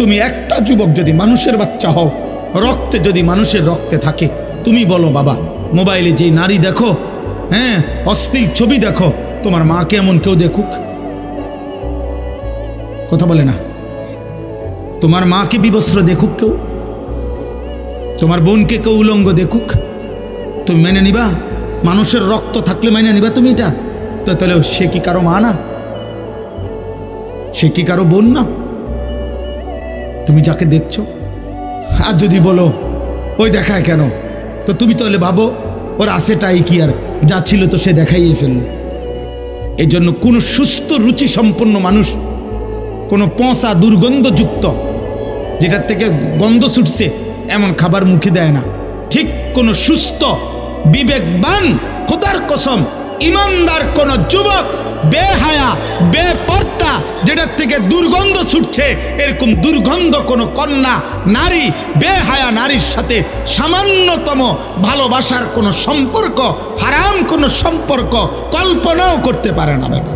তুমি একটা যুবক যদি মানুষের বাচ্চা হও, রক্তে যদি মানুষের রক্তে থাকে, তুমি বলো বাবা, মোবাইলে যে নারী দেখো, হ্যাঁ, অশ্লীল ছবি দেখো, তোমার মাকে এমন কেউ দেখুক? কথা বলে না। তোমার মাকে বিবস্ত্র দেখুক কেউ? তোমার বোনকে কেউ উলঙ্গ দেখুক? তুমি মেনে নিবা? মানুষের রক্ত থাকলে মেনে নিবা তুমি এটা? তো তাহলে সে কি কারো মা না? সে কি কারো বোন না? তুমি যাকে দেখছো, আর যদি বলো ওই দেখায় কেন, তো তুমি তাহলে ভাবো ওর আসেটাই কি, আর যা ছিল তো সে দেখাইয়ে ফেললো। এই জন্য কোনো সুস্থ রুচি সম্পন্ন মানুষ কোনো পচা দুর্গন্ধযুক্ত, যেটার থেকে গন্ধ ছুটছে এমন খাবার মুখে দেয় না। ঠিক কোনো সুস্থ বিবেকবান, খোদার কসম ইমানদার কোন যুবক, বেহায়া বেপর্দা, যেটার থেকে দুর্গন্ধ ছুটছে এরকম দুর্গন্ধ কোনো কন্যা নারী, বেহায়া নারীর সাথে সামান্যতম ভালোবাসার কোনো সম্পর্ক, হারাম কোনো সম্পর্ক কল্পনাও করতে পারে না বেটা।